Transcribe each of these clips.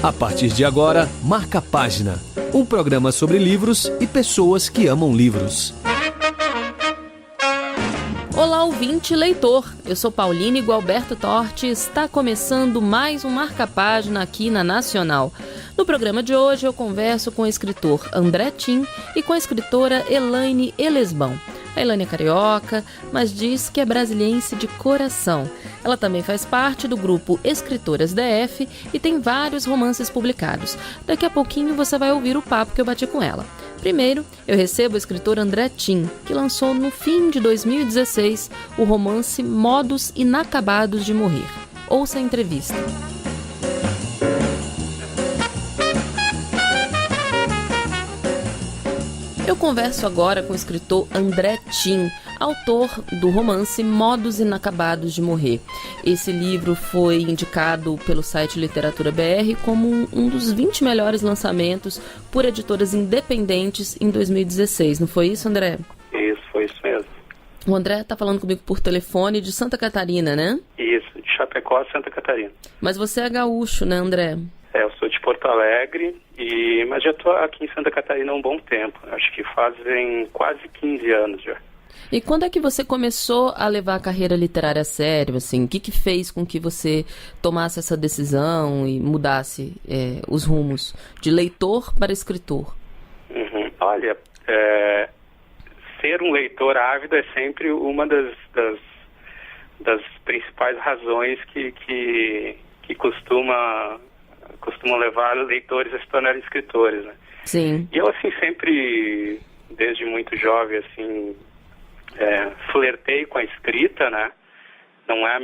A partir de agora, Marca Página, um programa sobre livros e pessoas que amam livros. Olá, ouvinte e leitor. Eu sou Pauline Gualberto Torti e está começando mais um Marca Página aqui na Nacional. No programa de hoje eu converso com o escritor André Tim e com a escritora Elaine Elesbão. A Elaine é carioca, mas diz que é brasiliense de coração. Ela também faz parte do grupo Escritoras DF e tem vários romances publicados. Daqui a pouquinho você vai ouvir o papo que eu bati com ela. Primeiro, eu recebo o escritor André Tim, que lançou no fim de 2016 o romance Modos Inacabados de Morrer. Ouça a entrevista. Eu converso agora com o escritor André Tim, autor do romance Modos Inacabados de Morrer. Esse livro foi indicado pelo site Literatura BR como um dos 20 melhores lançamentos por editoras independentes em 2016. Não foi isso, André? Isso, foi isso mesmo. O André está falando comigo por telefone de Santa Catarina, né? Isso, de Chapecó, Santa Catarina. Mas você é gaúcho, né, André? Eu sou de Porto Alegre, mas já estou aqui em Santa Catarina há um bom tempo. Acho que fazem quase 15 anos já. E quando é que você começou a levar a carreira literária a sério? Assim? O que fez com que você tomasse essa decisão e mudasse os rumos de leitor para escritor? Olha, ser um leitor ávido é sempre uma das principais razões que costumam levar leitores a se tornarem escritores, né? Sim. E eu, assim, sempre, desde muito jovem, assim, flertei com a escrita, né? Não é a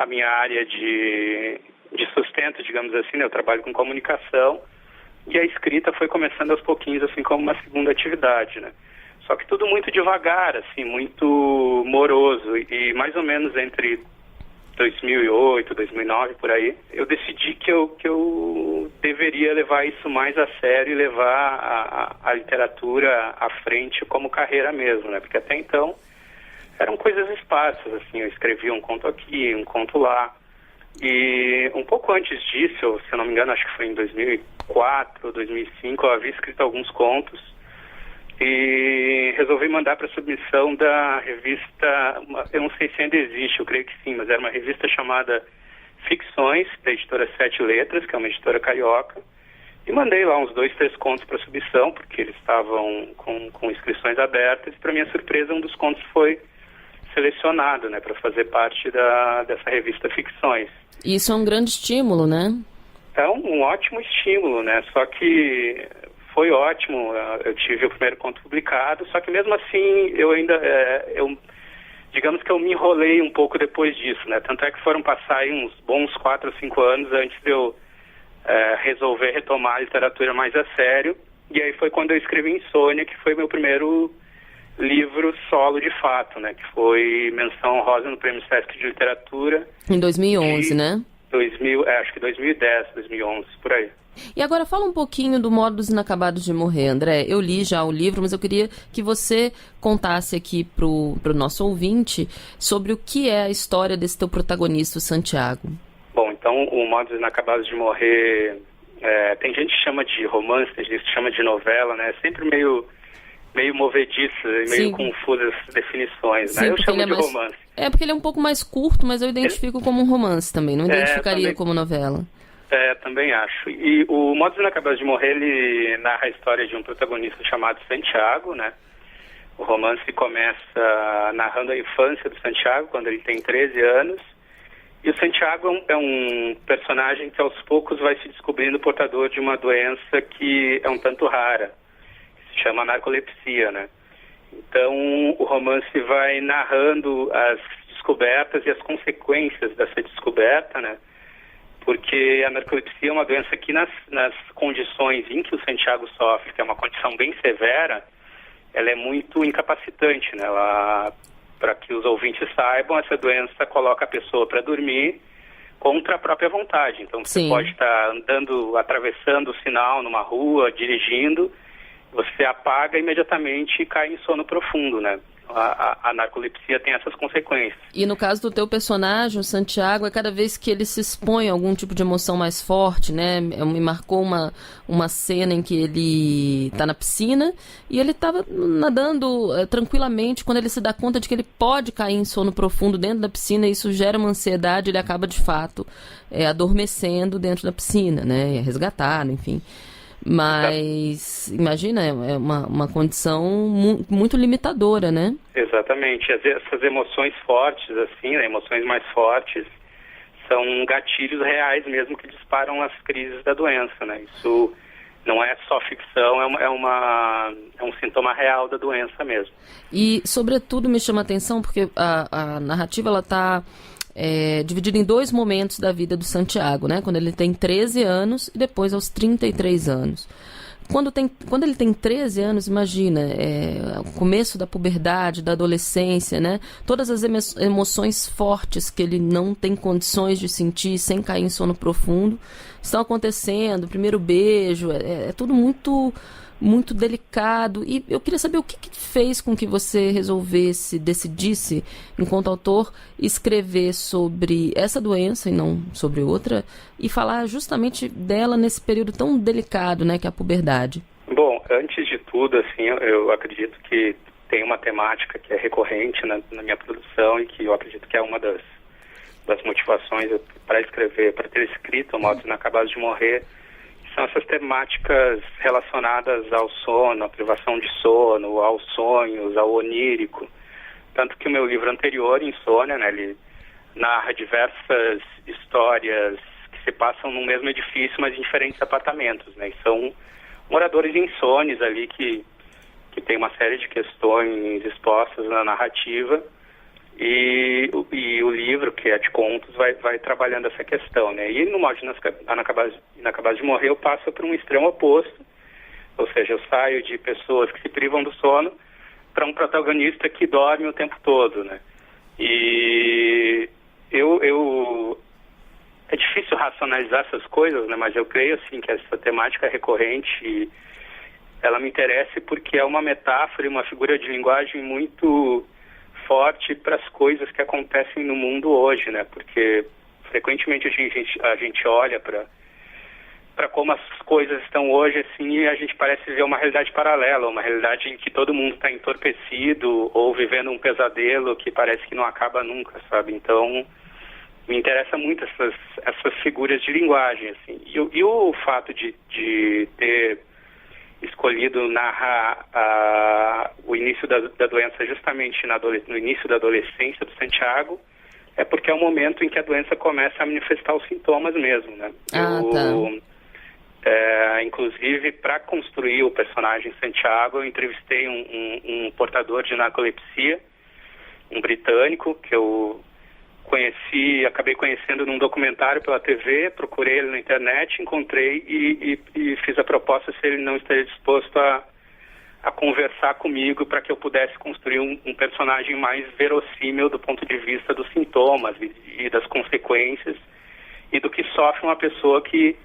minha área de sustento, digamos assim, né? Eu trabalho com comunicação e a escrita foi começando aos pouquinhos, assim, como uma segunda atividade, né? Só que tudo muito devagar, assim, muito moroso, e mais ou menos entre 2008, 2009, por aí, eu decidi que eu deveria levar isso mais a sério e levar a literatura à frente como carreira mesmo, né? Porque até então eram coisas esparsas, assim, eu escrevia um conto aqui, um conto lá. E um pouco antes disso, se eu não me engano, acho que foi em 2004, 2005, eu havia escrito alguns contos e resolvi mandar para submissão da revista, eu não sei se ainda existe, eu creio que sim, mas era uma revista chamada Ficções, da editora Sete Letras, que é uma editora carioca, e mandei lá uns 2, 3 contos para submissão, porque eles estavam com inscrições abertas, e para minha surpresa um dos contos foi selecionado, né, para fazer parte dessa revista Ficções. Isso é um grande estímulo, né? É um ótimo estímulo, né, só que foi ótimo, eu tive o primeiro conto publicado, só que mesmo assim digamos que eu me enrolei um pouco depois disso, né? Tanto é que foram passar aí uns bons 4 ou 5 anos antes de eu resolver retomar a literatura mais a sério, e aí foi quando eu escrevi Insônia, que foi meu primeiro livro solo de fato, né? Que foi menção honrosa no Prêmio Sesc de Literatura. Em 2011, né? Acho que 2010, 2011, por aí. E agora fala um pouquinho do Modos Inacabados de Morrer, André. Eu li já o livro, mas eu queria que você contasse aqui pro nosso ouvinte sobre o que é a história desse teu protagonista, o Santiago. Bom, então o Modos Inacabados de Morrer, tem gente que chama de romance, tem gente que chama de novela, né? É sempre meio movediça e meio confusas as definições, né? Eu chamo de romance. É porque ele é um pouco mais curto, mas eu identifico como um romance também, não identificaria como novela. Também acho. E o Modos Inacabados de Morrer, ele narra a história de um protagonista chamado Santiago, né? O romance começa narrando a infância do Santiago, quando ele tem 13 anos. E o Santiago é um personagem que aos poucos vai se descobrindo portador de uma doença que é um tanto rara, que se chama narcolepsia, né? Então o romance vai narrando as descobertas e as consequências dessa descoberta, né? Porque a narcolepsia é uma doença que nas condições em que o Santiago sofre, que é uma condição bem severa, ela é muito incapacitante, né? Para que os ouvintes saibam, essa doença coloca a pessoa para dormir contra a própria vontade. Então você pode estar andando, atravessando o sinal numa rua, dirigindo, você apaga imediatamente e cai em sono profundo, né? A narcolepsia tem essas consequências. E no caso do teu personagem, o Santiago, é cada vez que ele se expõe a algum tipo de emoção mais forte, né? Me marcou uma cena em que ele está na piscina e ele estava nadando tranquilamente, quando ele se dá conta de que ele pode cair em sono profundo dentro da piscina, e isso gera uma ansiedade, ele acaba de fato adormecendo dentro da piscina, né? É resgatado, enfim. Mas, imagina, é uma condição muito limitadora, né? Exatamente. Essas emoções fortes, assim, né, emoções mais fortes, são gatilhos reais mesmo que disparam as crises da doença, né? Isso não é só ficção, é um sintoma real da doença mesmo. E, sobretudo, me chama a atenção porque a narrativa, ela está dividido em 2 momentos da vida do Santiago, né? Quando ele tem 13 anos e depois aos 33 anos. Quando ele tem 13 anos, imagina, o começo da puberdade, da adolescência, né? Todas as emoções fortes que ele não tem condições de sentir sem cair em sono profundo estão acontecendo. O primeiro beijo, é tudo muito, muito delicado. E eu queria saber o que fez com que você decidisse, enquanto autor, escrever sobre essa doença e não sobre outra, e falar justamente dela nesse período tão delicado, né, que é a puberdade. Bom, antes de tudo, assim, eu acredito que tem uma temática que é recorrente na minha produção e que eu acredito que é uma das motivações para escrever, para ter escrito Modos Inacabados de Morrer. São essas temáticas relacionadas ao sono, à privação de sono, aos sonhos, ao onírico. Tanto que o meu livro anterior, Insônia, né, ele narra diversas histórias que se passam no mesmo edifício, mas em diferentes apartamentos, né? E são moradores insônios ali que tem uma série de questões expostas na narrativa. E o livro, que é de contos, vai trabalhando essa questão, né? E no Modos Inacabados de Morrer eu passo por um extremo oposto, ou seja, eu saio de pessoas que se privam do sono para um protagonista que dorme o tempo todo, né? E é difícil racionalizar essas coisas, né? Mas eu creio, assim, que essa temática é recorrente e ela me interessa porque é uma metáfora e uma figura de linguagem muito forte para as coisas que acontecem no mundo hoje, né? Porque frequentemente a gente olha para como as coisas estão hoje, assim, e a gente parece ver uma realidade paralela, uma realidade em que todo mundo está entorpecido ou vivendo um pesadelo que parece que não acaba nunca, sabe? Então, me interessa muito essas figuras de linguagem, assim. E o fato de ter escolhido narrar o início da doença justamente no início da adolescência do Santiago, é porque é o momento em que a doença começa a manifestar os sintomas mesmo, né? Inclusive, para construir o personagem Santiago, eu entrevistei um portador de narcolepsia, um britânico, que eu acabei conhecendo num documentário pela TV, procurei ele na internet, encontrei e fiz a proposta se ele não estaria disposto a conversar comigo para que eu pudesse construir um personagem mais verossímil do ponto de vista dos sintomas e das consequências e do que sofre uma pessoa que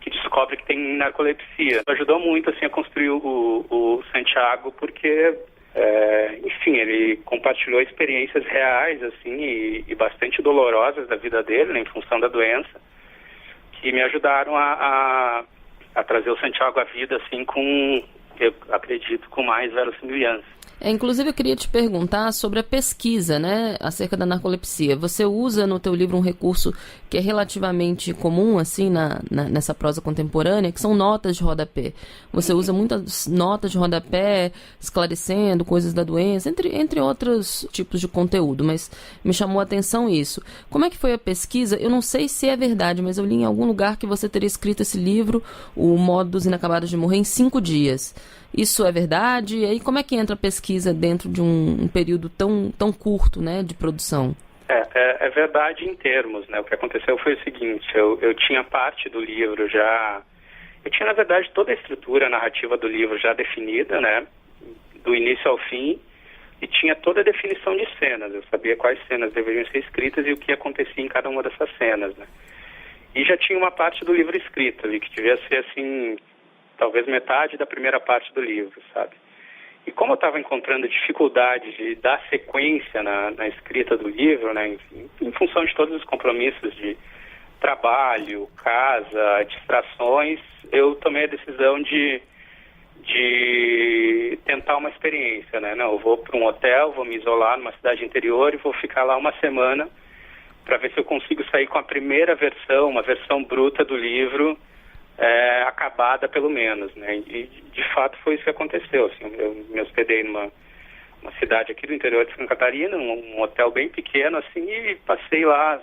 descobre que tem narcolepsia. Ajudou muito, assim, a construir o Santiago porque enfim, ele compartilhou experiências reais, assim, e bastante dolorosas da vida dele, né, em função da doença, que me ajudaram a trazer o Santiago à vida, assim, eu acredito, com mais verossimilhança. Inclusive, eu queria te perguntar sobre a pesquisa, né, acerca da narcolepsia. Você usa no teu livro um recurso que é relativamente comum, assim, nessa prosa contemporânea, que são notas de rodapé. Você usa muitas notas de rodapé, esclarecendo coisas da doença, entre outros tipos de conteúdo, mas me chamou a atenção isso. Como é que foi a pesquisa? Eu não sei se é verdade, mas eu li em algum lugar que você teria escrito esse livro, O Modos Inacabados de Morrer, em 5 dias. Isso é verdade? E aí, como é que entra a pesquisa dentro de um período tão curto, né, de produção? É verdade em termos, né? O que aconteceu foi o seguinte, eu tinha parte do livro já... Eu tinha, na verdade, toda a estrutura narrativa do livro já definida, né? Do início ao fim, e tinha toda a definição de cenas. Eu sabia quais cenas deveriam ser escritas e o que acontecia em cada uma dessas cenas, né? E já tinha uma parte do livro escrita ali, que devia ser, assim... talvez metade da primeira parte do livro, sabe? E como eu estava encontrando dificuldade de dar sequência na escrita do livro, né, em função de todos os compromissos de trabalho, casa, distrações, eu tomei a decisão de tentar uma experiência, né? Não, eu vou para um hotel, vou me isolar numa cidade interior e vou ficar lá uma semana para ver se eu consigo sair com a primeira versão, uma versão bruta do livro, acabada pelo menos, né? E de fato foi isso que aconteceu. Assim, eu me hospedei numa cidade aqui do interior de Santa Catarina, um hotel bem pequeno, assim, e passei lá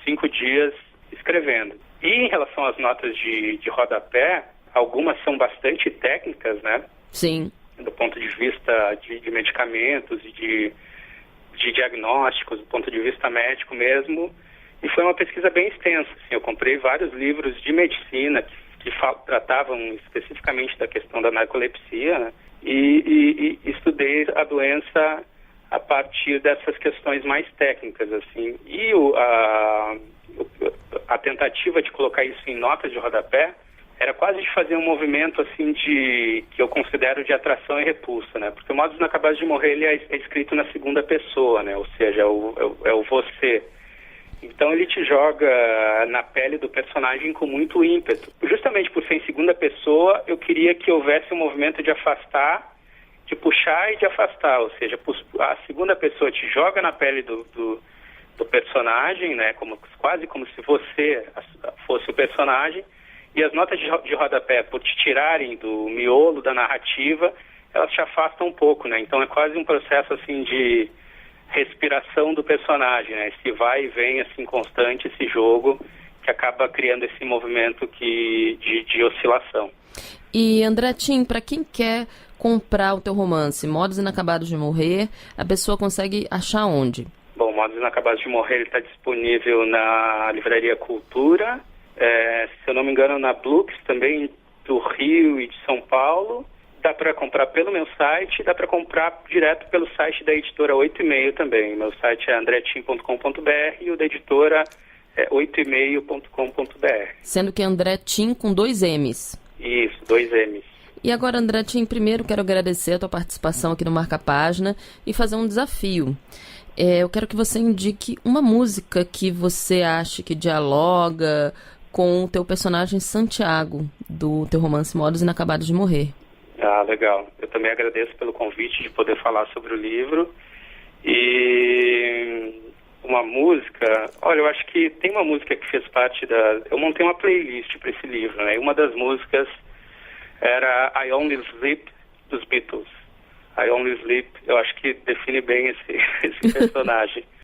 5 dias escrevendo. E em relação às notas de rodapé, algumas são bastante técnicas, né? Sim. Do ponto de vista de medicamentos e de diagnósticos, do ponto de vista médico mesmo. E foi uma pesquisa bem extensa. Assim, eu comprei vários livros de medicina que tratavam especificamente da questão da narcolepsia, né? E estudei a doença a partir dessas questões mais técnicas, assim. E a tentativa de colocar isso em notas de rodapé era quase de fazer um movimento assim que eu considero de atração e repulsa, né? Porque o Modos Inacabados de Morrer ele é escrito na segunda pessoa, né? Ou seja, é o você. Então ele te joga na pele do personagem com muito ímpeto. Justamente por ser em segunda pessoa, eu queria que houvesse um movimento de afastar, de puxar e de afastar. Ou seja, a segunda pessoa te joga na pele do personagem, né? Quase como se você fosse o personagem. E as notas de rodapé, por te tirarem do miolo da narrativa, elas te afastam um pouco, né? Então é quase um processo assim de respiração do personagem, né? Esse vai e vem assim constante, esse jogo que acaba criando esse movimento de oscilação. E André Tim, para quem quer comprar o teu romance, Modos Inacabados de Morrer, a pessoa consegue achar onde? Bom, Modos Inacabados de Morrer está disponível na Livraria Cultura, se eu não me engano na Blux também, do Rio e de São Paulo. Dá para comprar pelo meu site, dá para comprar direto pelo site da editora 8e-mail também. Meu site é andretim.com.br e o da editora é 8e-mail.com.br. Sendo que é André Tim com 2 M's. Isso, 2 M's. E agora, André Tim, primeiro quero agradecer a tua participação aqui no Marca Página e fazer um desafio. Eu quero que você indique uma música que você acha que dialoga com o teu personagem Santiago, do teu romance Modos Inacabados de Morrer. Ah, legal. Eu também agradeço pelo convite de poder falar sobre o livro. E uma música... Olha, eu acho que tem uma música que fez parte da... Eu montei uma playlist para esse livro, né? E uma das músicas era I Only Sleep, dos Beatles. I Only Sleep, eu acho que define bem esse personagem.